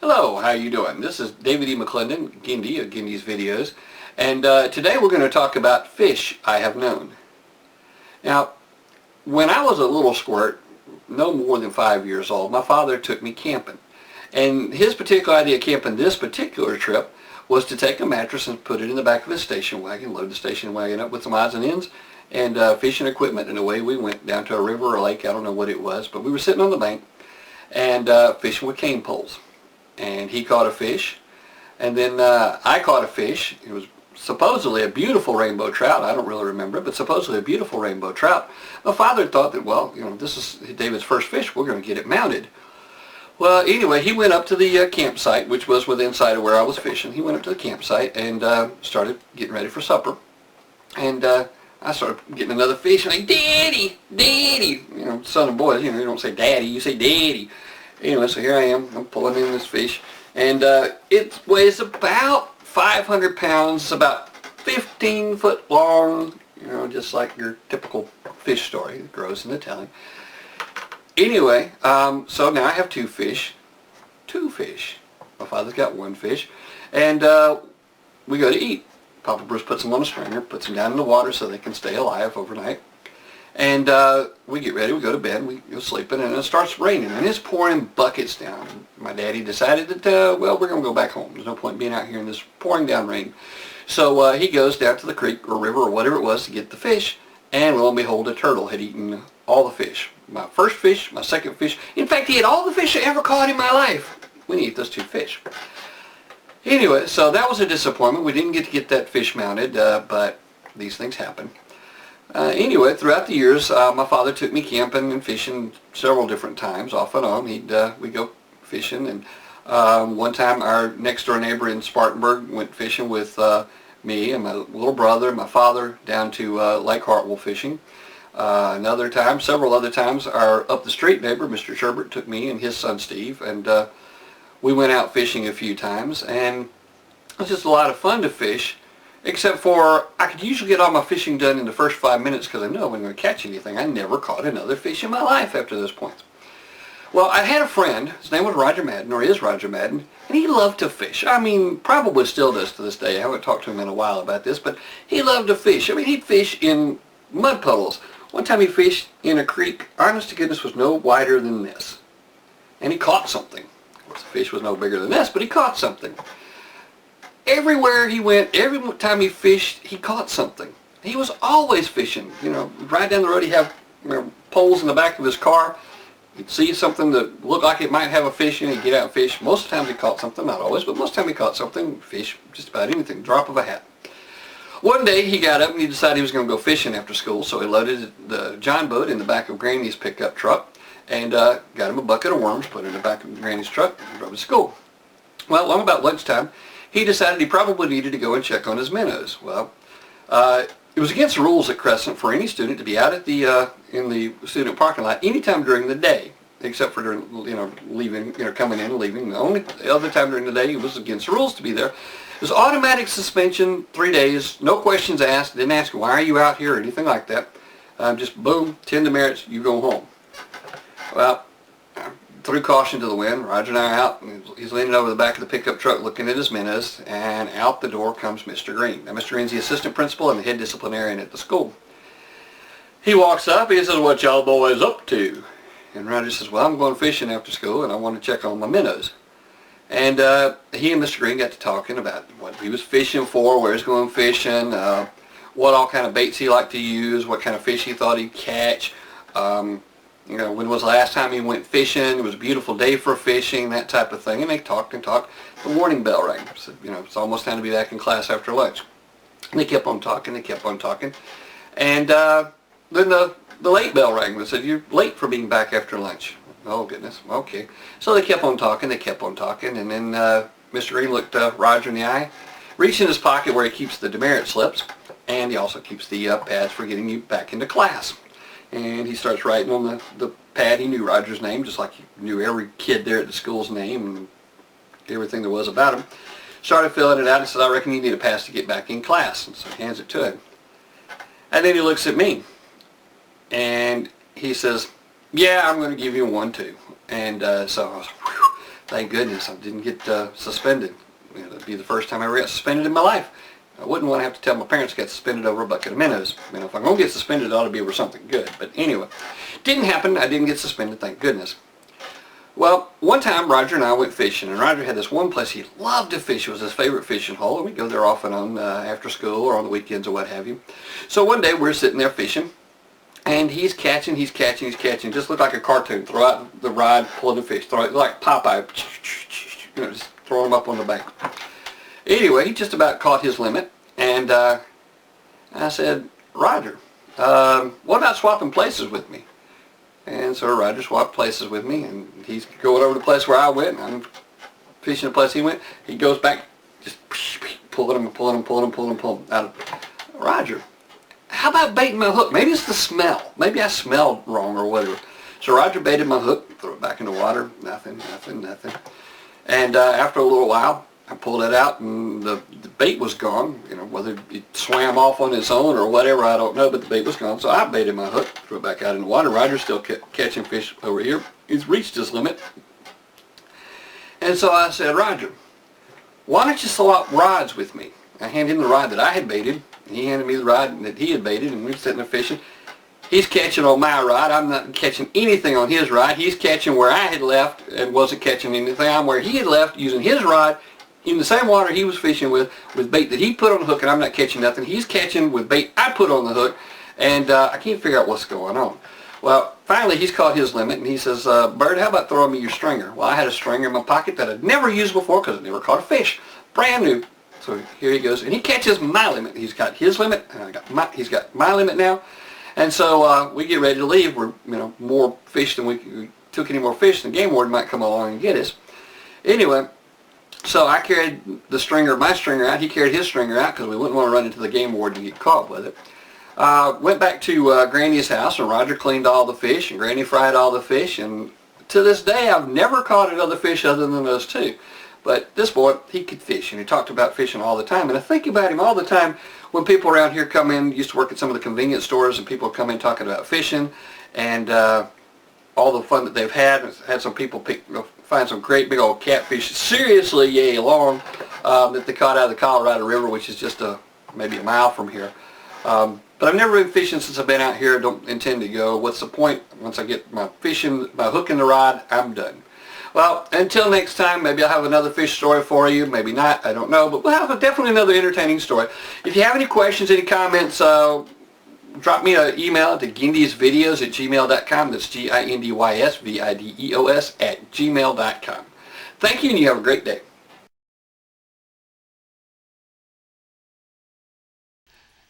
Hello, how you doing? This is David E. McClendon, Gindy of Gindy's Videos, and today we're going to talk about fish I have known. Now, when I was a little squirt, no more than 5 years old, my father took me camping. And his particular idea of camping this particular trip was to take a mattress and put it in the back of his station wagon, load the station wagon up with some odds and ends, and fishing equipment, and away we went down to a river or a lake, I don't know what it was, but we were sitting on the bank and fishing with cane poles. And he caught a fish, and then I caught a fish. It was supposedly a beautiful rainbow trout. I don't really remember it, but supposedly a beautiful rainbow trout. My father thought that, well, you know, this is David's first fish. We're going to get it mounted. Well, anyway, he went up to the campsite, which was within sight of where I was fishing. He went up to the campsite and started getting ready for supper. And I started getting another fish, and like, Daddy, Daddy, you know, son of boys, you know, you don't say Daddy, you say Daddy. Anyway, so here I am, I'm pulling in this fish, and it weighs about 500 pounds, about 15 foot long, you know, just like your typical fish story that grows in the telling. Anyway, so now I have two fish. My father's got one fish, and we go to eat. Papa Bruce puts them on a stringer, puts them down in the water so they can stay alive overnight. And we get ready, we go to bed, we go sleeping, and it starts raining, and it's pouring buckets down. My daddy decided that, well, we're going to go back home. There's no point in being out here in this pouring down rain. So he goes down to the creek or river or whatever it was to get the fish, and lo and behold, a turtle had eaten all the fish. My first fish, my second fish. In fact, he ate all the fish I ever caught in my life. We didn't eat those two fish. Anyway, so that was a disappointment. We didn't get to get that fish mounted, but these things happen. Anyway, throughout the years, my father took me camping and fishing several different times, off and on. We'd go fishing, and one time our next door neighbor in Spartanburg went fishing with me and my little brother and my father down to Lake Hartwell fishing. Another time, several other times, our up the street neighbor, Mr. Sherbert, took me and his son Steve, and we went out fishing a few times, and it was just a lot of fun to fish. Except for, I could usually get all my fishing done in the first 5 minutes because I know I wasn't going to catch anything. I never caught another fish in my life after this point. Well, I had a friend, his name was Roger Madden, or is Roger Madden, and he loved to fish. I mean, probably still does to this day. I haven't talked to him in a while about this, but he loved to fish. I mean, he'd fish in mud puddles. One time he fished in a creek, honest to goodness, was no wider than this. And he caught something. Of course, the fish was no bigger than this, but he caught something. Everywhere he went, every time he fished, he caught something. He was always fishing. You know, right down the road, he'd have, you know, poles in the back of his car. He'd see something that looked like it might have a fish in it. He'd get out and fish. Most of the time he caught something, not always, but most of the time he caught something, fish, just about anything, drop of a hat. One day he got up and he decided he was going to go fishing after school, so he loaded the John boat in the back of Granny's pickup truck and got him a bucket of worms, put it in the back of Granny's truck, and drove to school. Well, along about lunchtime, he decided he probably needed to go and check on his minnows. Well, it was against the rules at Crescent for any student to be out at the in the student parking lot anytime during the day, except for during, you know, leaving, you know, coming in and leaving. The only other time during the day it was against the rules to be there. It was automatic suspension, 3 days, no questions asked. Didn't ask why are you out here or anything like that. Just boom, 10 demerits, you go home. Well, threw caution to the wind. Roger and I are out, and he's leaning over the back of the pickup truck looking at his minnows, and out the door comes Mr. Green. Now, Mr. Green's the assistant principal and the head disciplinarian at the school. He walks up, he says, "What y'all boys up to?" And Roger says, "Well, I'm going fishing after school, and I want to check on my minnows." And he and Mr. Green got to talking about what he was fishing for, where he's going fishing, what all kind of baits he liked to use, what kind of fish he thought he'd catch, you know, when was the last time he went fishing? It was a beautiful day for fishing, that type of thing. And they talked and talked. The warning bell rang. So, you know, it's almost time to be back in class after lunch. And they kept on talking, they kept on talking. And then the late bell rang. They said, "You're late for being back after lunch." Oh, goodness. Okay. So they kept on talking, and then Mr. Green looked Roger in the eye, reached in his pocket where he keeps the demerit slips, and he also keeps the pads for getting you back into class. And he starts writing on the pad. He knew Roger's name, just like he knew every kid there at the school's name and everything there was about him. Started filling it out and said, "I reckon you need a pass to get back in class." And so he hands it to him. And then he looks at me. And he says, "Yeah, I'm going to give you one too." And so I was, whew, Thank goodness I didn't get suspended. You know, that'd be the first time I ever got suspended in my life. I wouldn't want to have to tell my parents I got suspended over a bucket of minnows. You know, if I'm going to get suspended, it ought to be over something good. But anyway, didn't happen. I didn't get suspended, thank goodness. Well, one time Roger and I went fishing, and Roger had this one place he loved to fish. It was his favorite fishing hole, and we'd go there off and on after school or on the weekends or what have you. So one day we're sitting there fishing, and he's catching, just looked like a cartoon. Throw out the rod, pulling the fish, throw it like Popeye, you know, just throwing them up on the bank. Anyway, he just about caught his limit, and I said, Roger, what about swapping places with me? And so Roger swapped places with me, and he's going over the place where I went, and I'm fishing the place he went. He goes back, just pulling him out. Roger, how about baiting my hook? Maybe it's the smell. Maybe I smelled wrong or whatever. So Roger baited my hook, threw it back in the water, nothing. And after a little while, I pulled it out, and the bait was gone. You know, whether it swam off on its own or whatever, I don't know, but the bait was gone. So I baited my hook, threw it back out in the water. Roger's still catching fish over here. He's reached his limit. And so I said, Roger, why don't you swap rods with me? I handed him the rod that I had baited, and he handed me the rod that he had baited, and we were sitting there fishing. He's catching on my rod. I'm not catching anything on his rod. He's catching where I had left and wasn't catching anything on where he had left using his rod in the same water he was fishing with bait that he put on the hook, and I'm not catching nothing. He's catching with bait I put on the hook, and I can't figure out what's going on. Well, finally he's caught his limit, and he says, Bird, how about throwing me your stringer? Well, I had a stringer in my pocket that I'd never used before because I'd never caught a fish. Brand new. So here he goes, and he catches my limit. He's got his limit, and he's got my limit now. And so we get ready to leave. We're, you know, more fish than we took any more fish, the game warden might come along and get us. Anyway, so I carried my stringer out. He carried his stringer out because we wouldn't want to run into the game warden and get caught with it. Went back to Granny's house, and Roger cleaned all the fish, and Granny fried all the fish, and to this day I've never caught another fish other than those two. But this boy, he could fish, and he talked about fishing all the time, and I think about him all the time when people around here come in. Used to work at some of the convenience stores, and people come in talking about fishing and all the fun that they've had. Had some people find some great big old catfish, seriously yay long, that they caught out of the Colorado River, which is just maybe a mile from here. But I've never been fishing since I've been out here. Don't intend to go. What's the point? Once I get my hook in the rod, I'm done. Well, until next time, maybe I'll have another fish story for you. Maybe not. I don't know. But we'll have definitely another entertaining story. If you have any questions, any comments, drop me an email to gindiesvideos@gmail.com. That's GINDYSVIDEOS@gmail.com. Thank you, and you have a great day.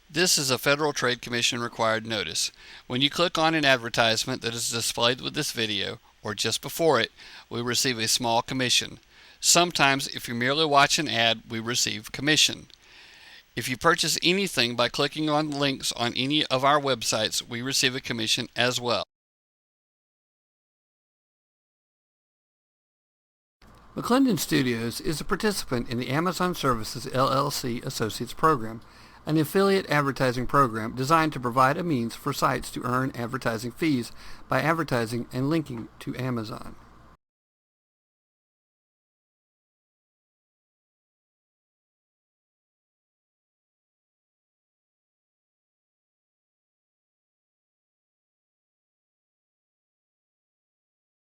This is a Federal Trade Commission required notice. When you click on an advertisement that is displayed with this video, or just before it, we receive a small commission. Sometimes, if you merely watch an ad, we receive commission. If you purchase anything by clicking on links on any of our websites, we receive a commission as well. McClendon Studios is a participant in the Amazon Services LLC Associates Program, an affiliate advertising program designed to provide a means for sites to earn advertising fees by advertising and linking to Amazon.